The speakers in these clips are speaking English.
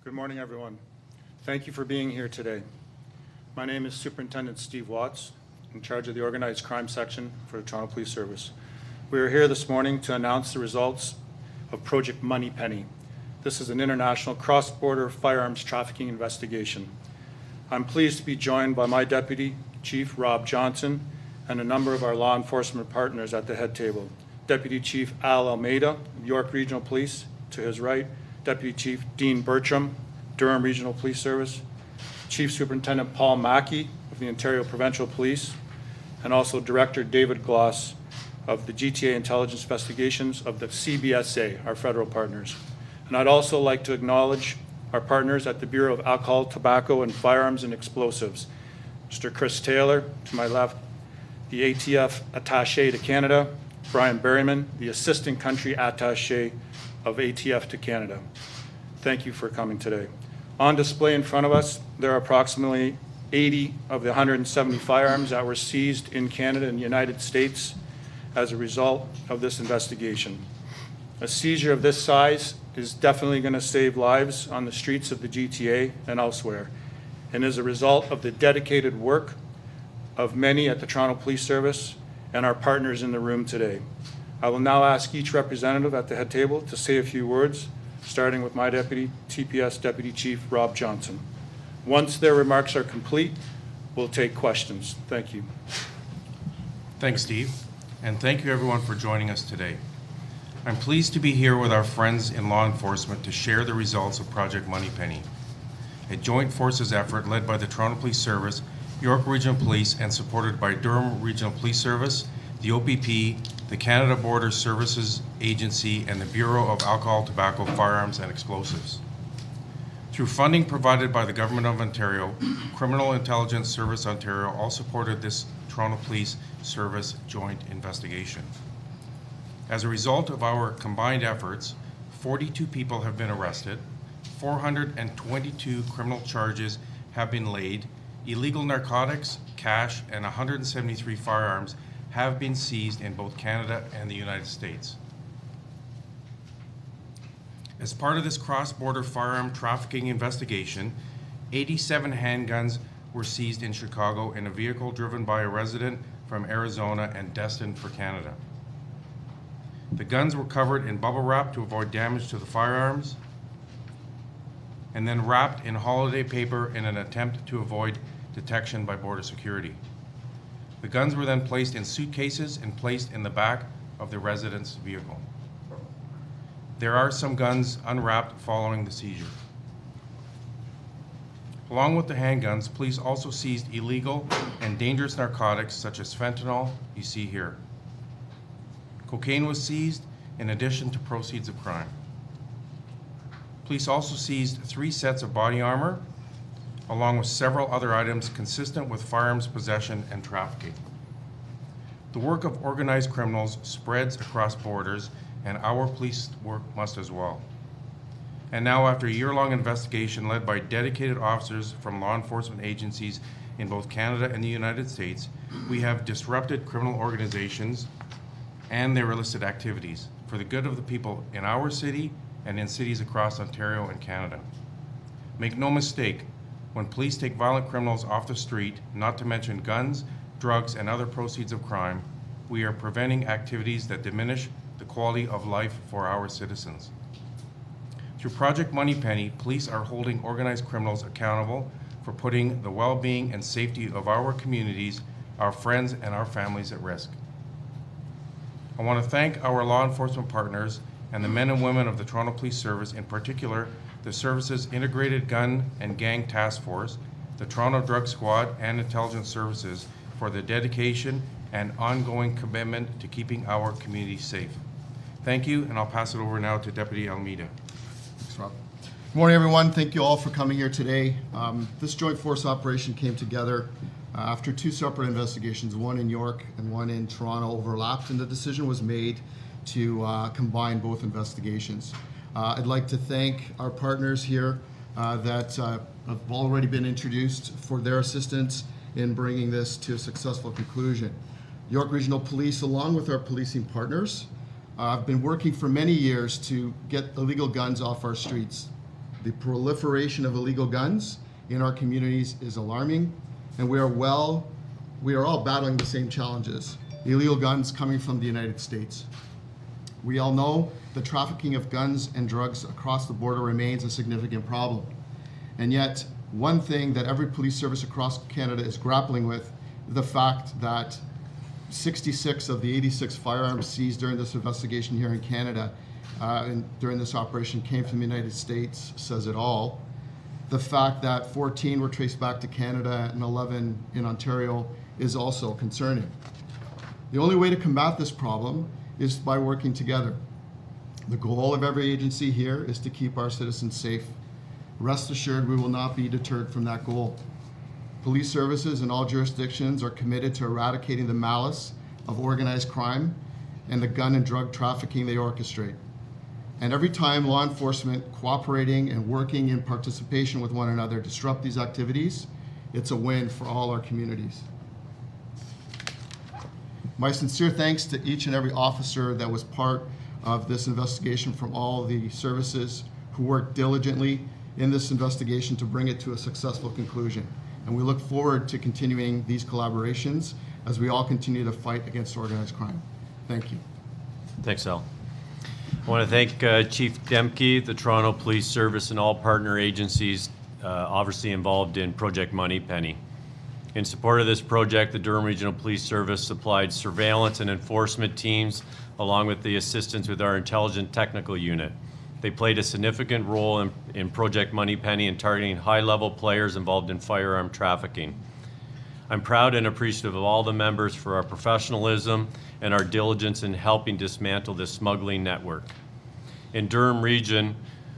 Good morning, everyone. Thank you for being here today. My name is Superintendent Steve Watts, in charge of the Organized Crime Section for the Toronto Police Service. We are here this morning to announce the results of Project Moneypenny. This is an international cross-border firearms trafficking investigation. I'm pleased to be joined by my Deputy Chief, Rob Johnson, and a number of our law enforcement partners at the head table. Deputy Chief Al Almeida, York Regional Police, to his right, Deputy Chief Dean Bertrim, Durham Regional Police Service, Chief Superintendent Paul Mackey of the Ontario Provincial Police, and also Director David Glos of the GTA Intelligence Investigations of the CBSA, our federal partners. And I'd also like to acknowledge our partners at the Bureau of Alcohol, Tobacco, and Firearms and Explosives. Mr. Chris Taylor, to my left, the ATF Attaché to Canada, Bryan Berryman, the Assistant Country Attaché of ATF to Canada. Thank you for coming today. On display in front of us, there are approximately 80 of the 170 firearms that were seized in Canada and the United States as a result of this investigation. A seizure of this size is definitely going to save lives on the streets of the GTA and elsewhere, and is a result of the dedicated work of many at the Toronto Police Service and our partners in the room today. I will now ask each representative at the head table to say a few words, starting with my deputy, TPS Deputy Chief Rob Johnson. Once their remarks are complete, we'll take questions. Thank you. Thanks, Steve, and thank you everyone for joining us today. I'm pleased to be here with our friends in law enforcement to share the results of Project Moneypenny, a joint forces effort led by the Toronto Police Service, York Regional Police, and supported by Durham Regional Police Service, the OPP, the Canada Border Services Agency, and the Bureau of Alcohol, Tobacco, Firearms and Explosives. Through funding provided by the Government of Ontario, Criminal Intelligence Service Ontario all supported this Toronto Police Service joint investigation. As a result of our combined efforts, 42 people have been arrested, 422 criminal charges have been laid, illegal narcotics, cash, and 173 firearms have been seized in both Canada and the United States. As part of this cross-border firearm trafficking investigation, 87 handguns were seized in Chicago in a vehicle driven by a resident from Arizona and destined for Canada. The guns were covered in bubble wrap to avoid damage to the firearms, and then wrapped in holiday paper in an attempt to avoid detection by border security. The guns were then placed in suitcases and placed in the back of the resident's vehicle. There are some guns unwrapped following the seizure. Along with the handguns, police also seized illegal and dangerous narcotics such as fentanyl, you see here. Cocaine was seized in addition to proceeds of crime. Police also seized 3 sets of body armor, along with several other items consistent with firearms possession and trafficking. The work of organized criminals spreads across borders, and our police work must as well. And now, after a year-long investigation led by dedicated officers from law enforcement agencies in both Canada and the United States, we have disrupted criminal organizations and their illicit activities for the good of the people in our city and in cities across Ontario and Canada. Make no mistake, when police take violent criminals off the street, not to mention guns, drugs, and other proceeds of crime, we are preventing activities that diminish the quality of life for our citizens. Through Project Moneypenny, police are holding organized criminals accountable for putting the well-being and safety of our communities, our friends, and our families at risk. I want to thank our law enforcement partners and the men and women of the Toronto Police Service, in particular, the service's Integrated Gun and Gang Task Force, the Toronto Drug Squad, and Intelligence Services for their dedication and ongoing commitment to keeping our community safe. Thank you, and I'll pass it over now to Deputy Almeida. Thanks, Rob. Good morning, everyone. Thank you all for coming here today. This joint force operation came together after 2 separate investigations, one in York and one in Toronto overlapped, and the decision was made to combine both investigations. I'd like to thank our partners here that have already been introduced for their assistance in bringing this to a successful conclusion. York Regional Police, along with our policing partners, have been working for many years to get illegal guns off our streets. The proliferation of illegal guns in our communities is alarming, and we are all battling the same challenges. Illegal guns coming from the United States. We all know the trafficking of guns and drugs across the border remains a significant problem. And yet, one thing that every police service across Canada is grappling with is the fact that 66 of the 86 firearms seized during this investigation here in Canada and during this operation came from the United States says it all. The fact that 14 were traced back to Canada and 11 in Ontario is also concerning. The only way to combat this problem is by working together. The goal of every agency here is to keep our citizens safe. Rest assured, we will not be deterred from that goal. Police services in all jurisdictions are committed to eradicating the malice of organized crime and the gun and drug trafficking they orchestrate. And every time law enforcement cooperating and working in participation with one another disrupt these activities, it's a win for all our communities. My sincere thanks to each and every officer that was part of this investigation from all the services who worked diligently in this investigation to bring it to a successful conclusion. And we look forward to continuing these collaborations as we all continue to fight against organized crime. Thank you. Thanks, Al. I want to thank Chief Demke, the Toronto Police Service, and all partner agencies obviously involved in Project Moneypenny. In support of this project, the Durham Regional Police Service supplied surveillance and enforcement teams along with the assistance with our intelligent technical unit. They played a significant role in Project Moneypenny in targeting high-level players involved in firearm trafficking. I'm proud and appreciative of all the members for our professionalism and our diligence in helping dismantle this smuggling network. In Durham Region,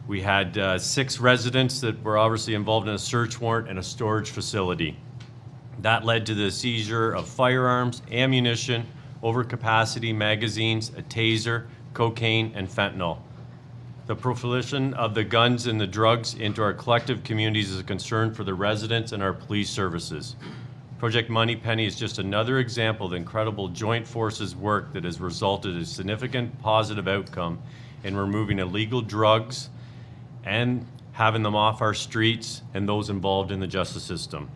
we had 6 residents that were obviously involved in a search warrant and a storage facility. That led to the seizure of firearms, ammunition, overcapacity magazines, a taser, cocaine, and fentanyl. The proliferation of the guns and the drugs into our collective communities is a concern for the residents and our police services. Project Moneypenny is just another example of the incredible joint forces work that has resulted in a significant positive outcome in removing illegal drugs and having them off our streets and those involved in the justice system.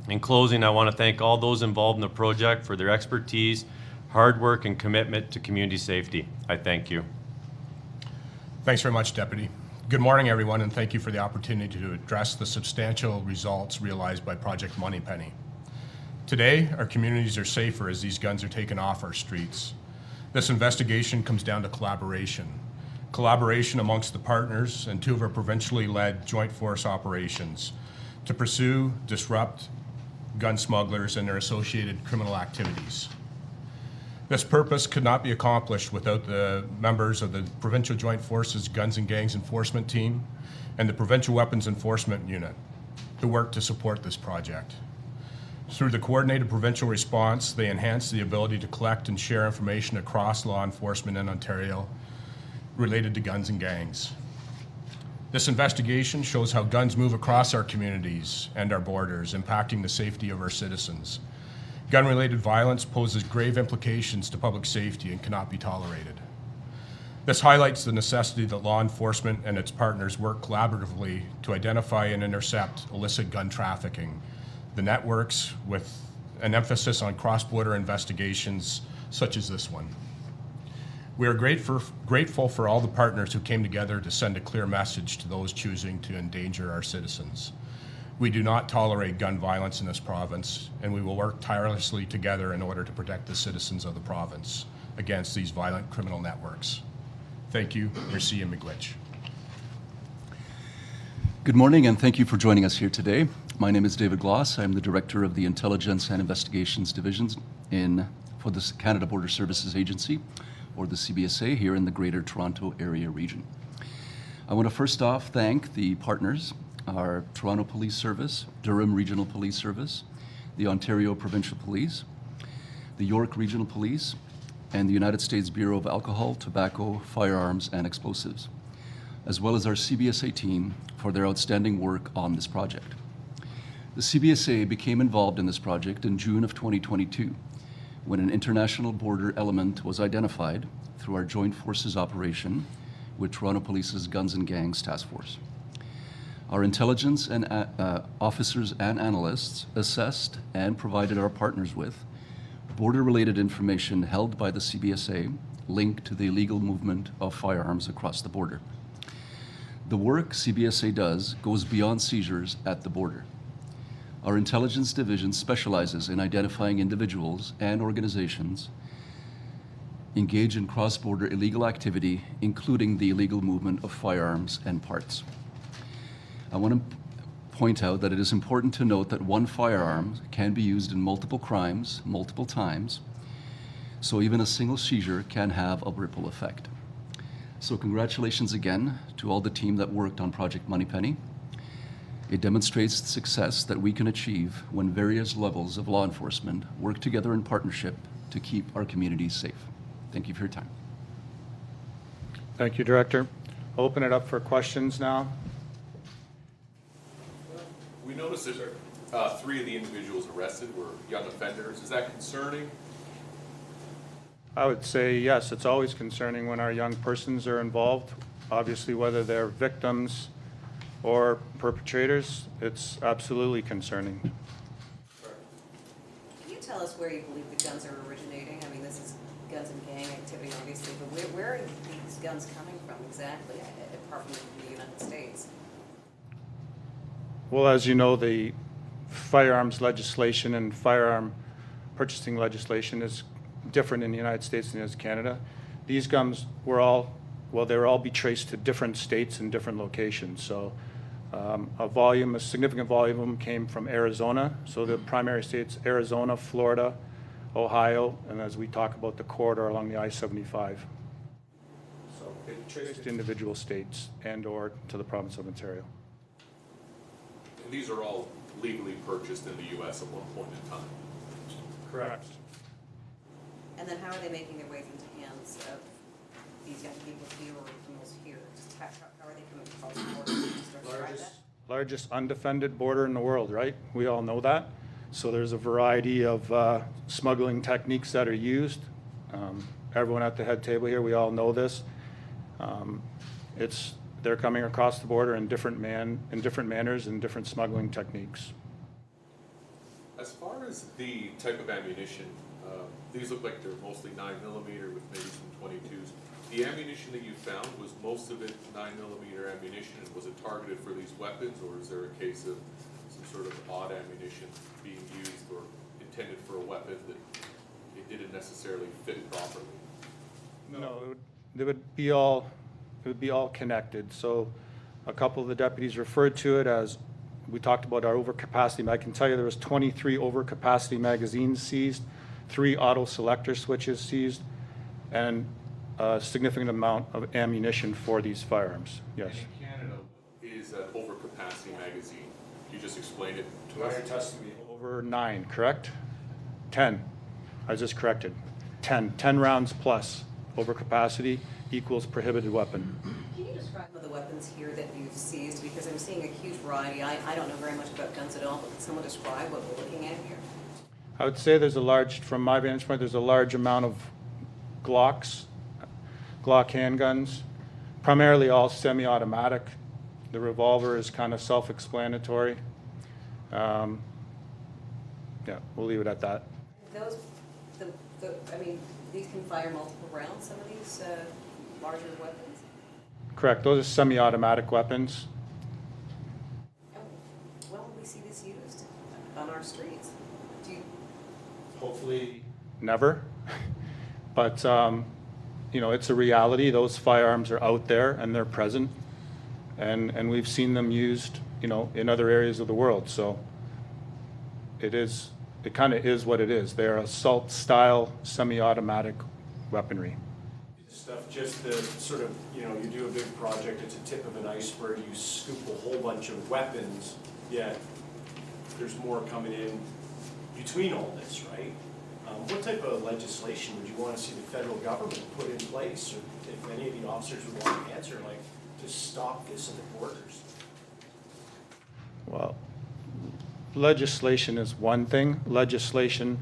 In closing, I want to thank all those involved in the project for their expertise, hard work, and commitment to community safety. I thank you. Thanks very much, Deputy. Good morning, everyone, and thank you for the opportunity to address the substantial results realized by Project Moneypenny. Today, our communities are safer as these guns are taken off our streets. This investigation comes down to collaboration. Collaboration amongst the partners and 2 of our provincially led joint force operations to pursue, disrupt gun smugglers and their associated criminal activities. This purpose could not be accomplished without the members of the Provincial Joint Forces Guns and Gangs Enforcement Team and the Provincial Weapons Enforcement Unit who work to support this project. Through the coordinated provincial response, they enhance the ability to collect and share information across law enforcement in Ontario related to guns and gangs. This investigation shows how guns move across our communities and our borders, impacting the safety of our citizens. Gun-related violence poses grave implications to public safety and cannot be tolerated. This highlights the necessity that law enforcement and its partners work collaboratively to identify and intercept illicit gun trafficking, the networks with an emphasis on cross-border investigations such as this one. We are grateful for all the partners who came together to send a clear message to those choosing to endanger our citizens. We do not tolerate gun violence in this province, and we will work tirelessly together in order to protect the citizens of the province against these violent criminal networks. Thank you. Merci and miigwech. Good morning, and thank you for joining us here today. My name is David Glos. I'm the Director of the Intelligence and Investigations Divisions for the Canada Border Services Agency, or the CBSA, here in the Greater Toronto Area region. I want to first off thank the partners, our Toronto Police Service, Durham Regional Police Service, the Ontario Provincial Police, the York Regional Police, and the United States Bureau of Alcohol, Tobacco, Firearms, and Explosives, as well as our CBSA team for their outstanding work on this project. The CBSA became involved in this project in June of 2022, when an international border element was identified through our Joint Forces operation with Toronto Police's Guns and Gangs Task Force. Our intelligence and officers and analysts assessed and provided our partners with border-related information held by the CBSA linked to the illegal movement of firearms across the border. The work CBSA does goes beyond seizures at the border. Our intelligence division specializes in identifying individuals and organizations engaged in cross-border illegal activity, including the illegal movement of firearms and parts. I want to point out that it is important to note that one firearm can be used in multiple crimes, multiple times, so even a single seizure can have a ripple effect. So congratulations again to all the team that worked on Project Moneypenny. It demonstrates the success that we can achieve when various levels of law enforcement work together in partnership to keep our communities safe. Thank you for your time. Thank you, Director. I'll open it up for questions now. We noticed that 3 of the individuals arrested were young offenders. Is that concerning? I would say yes, it's always concerning when our young persons are involved. Obviously, whether they're victims or perpetrators, it's absolutely concerning. Can you tell us where you believe the guns are originating? I mean, this is guns and gang activity, obviously, but where are these guns coming from exactly, apart from the United States? Well, as you know, the firearms legislation and firearm purchasing legislation is different in the United States than it is Canada. These guns were all, well, they were all be traced to different states and different locations. So a significant volume came from Arizona. So the primary states, Arizona, Florida, Ohio, and as we talk about the corridor along the I-75. So it traced to individual states and or to the province of Ontario. And these are all legally purchased in the U.S. at one point in time. Correct. And then how are they making their way into the hands of these young people here or criminals here? Just how are they coming across the border? Can you start to describe that? Largest undefended border in the world, right? We all know that. So there's a variety of smuggling techniques that are used. Everyone at the head table here, we all know this. They're coming across the border in different manners and different smuggling techniques. As far as the type of ammunition, these look like they're mostly 9mm with maybe some 22s. The ammunition that you found, was most of it 9mm ammunition, and was it targeted for these weapons, or is there a case of some sort of odd ammunition being used or intended for a weapon that it didn't necessarily fit properly? No, it would be all connected. So a couple of the deputies referred to it as, we talked about our overcapacity. I can tell you there was 23 overcapacity magazines seized, 3 auto selector switches seized, and a significant amount of ammunition for these firearms. Yes. And in Canada, is an overcapacity magazine? You just explained it to us. Over 9, correct? 10. I was just corrected. 10 rounds plus overcapacity equals prohibited weapon. Can you describe some of the weapons here that you've seized? Because I'm seeing a huge variety. I don't know very much about guns at all, but can someone describe what we're looking at here? I would say from my vantage point, there's a large amount of Glock handguns, primarily all semi-automatic. The revolver is kind of self-explanatory. Yeah, we'll leave it at that. Those, I mean, these can fire multiple rounds, some of these larger weapons? Correct. Those are semi-automatic weapons. When will we see this used on our streets? Hopefully never. But, it's a reality. Those firearms are out there and they're present. And we've seen them used, in other areas of the world. So it kind of is what it is. They're assault-style, semi-automatic weaponry. Stuff just the sort of, you do a big project, it's a tip of an iceberg, you scoop a whole bunch of weapons, yet there's more coming in between all this, right? What type of legislation would you want to see the federal government put in place, or if any of the officers would want to answer, to stop this at the borders? Well, legislation is one thing. Legislation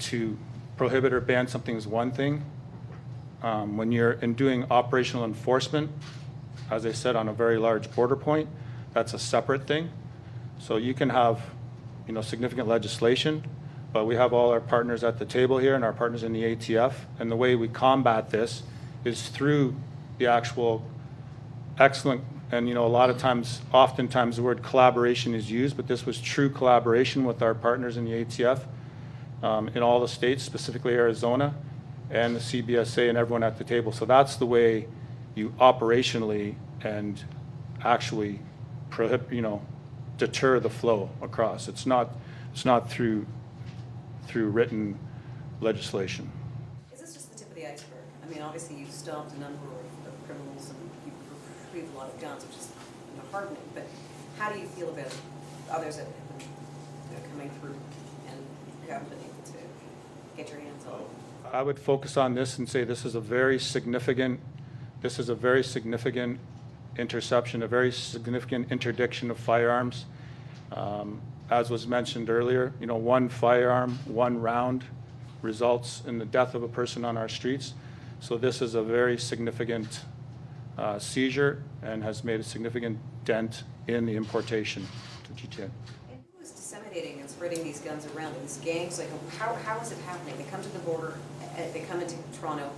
to prohibit or ban something is one thing. When you're doing operational enforcement, as I said, on a very large border point. That's a separate thing. So you can have, significant legislation, but we have all our partners at the table here and our partners in the ATF. And the way we combat this is through the actual excellent, and a lot of times, oftentimes the word collaboration is used, but this was true collaboration with our partners in the ATF in all the states, specifically Arizona, and the CBSA and everyone at the table. So that's the way you operationally and actually deter the flow across. It's not through written legislation. Is this just the tip of the iceberg? I mean, obviously you've stopped a number of criminals and you've retrieved a lot of guns, which is heartening, but how do you feel about others that have been coming through and you haven't been able to get your hands on? I would focus on this and say this is a very significant interception, a very significant interdiction of firearms. As was mentioned earlier, one firearm, one round results in the death of a person on our streets. So this is a very significant seizure and has made a significant dent in the importation to GTA. And who is disseminating and spreading these guns around? These gangs, like how is it happening? They come to the border, they come into Toronto,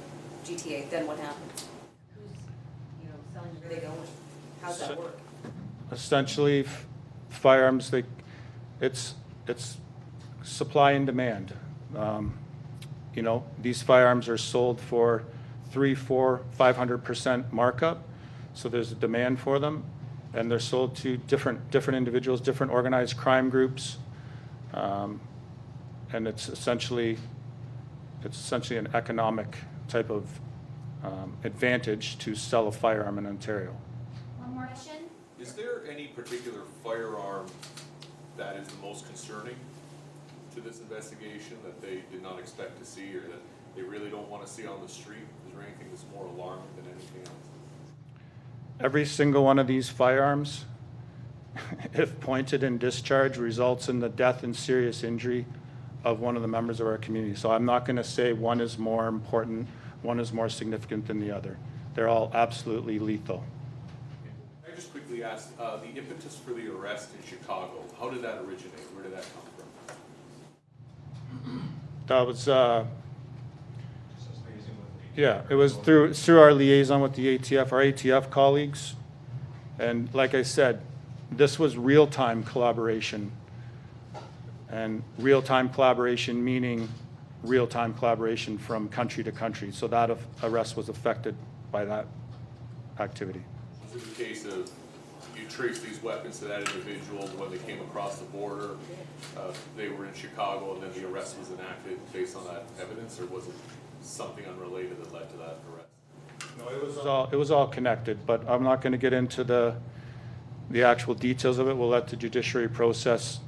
GTA, then what happens? Who's, selling, where are they going? How's that work? Essentially, firearms, it's supply and demand. These firearms are sold for 300%, 400%, 500% markup, so there's a demand for them, and they're sold to different individuals, different organized crime groups, and it's essentially an economic type of advantage to sell a firearm in Ontario. One more question. Is there any particular firearm that is the most concerning to this investigation that they did not expect to see or that they really don't want to see on the street? Is there anything that's more alarming than anything else? Every single one of these firearms, if pointed and discharged, results in the death and serious injury of one of the members of our community. So I'm not going to say one is more important, one is more significant than the other. They're all absolutely lethal. I just quickly asked, the impetus for the arrest in Chicago, how did that originate? Where did that come from? That was, it was through our liaison with the ATF, our ATF colleagues. And like I said, this was real-time collaboration. And real-time collaboration meaning real-time collaboration from country to country. So that arrest was affected by that activity. Was it the case of you traced these weapons to that individual when they came across the border, they were in Chicago, and then the arrest was enacted based on that evidence, or was it something unrelated that led to that arrest? No, it was all connected, but I'm not going to get into the actual details of it. We'll let the judiciary process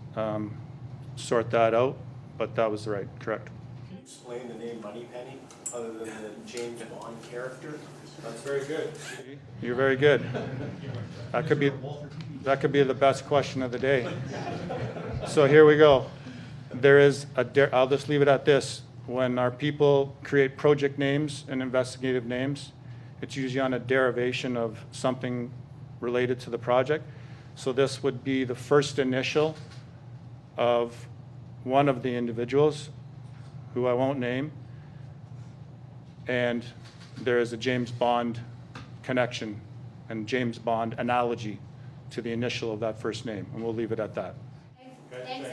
sort that out, but that was correct. Can you explain the name Moneypenny other than the James Bond character? That's very good. You're very good. That could be the best question of the day. So here we go. There is I'll just leave it at this. When our people create project names and investigative names, it's usually on a derivation of something related to the project. So this would be the first initial of one of the individuals, who I won't name, and there is a James Bond connection and James Bond analogy to the initial of that first name, and we'll leave it at that. Okay. Thanks,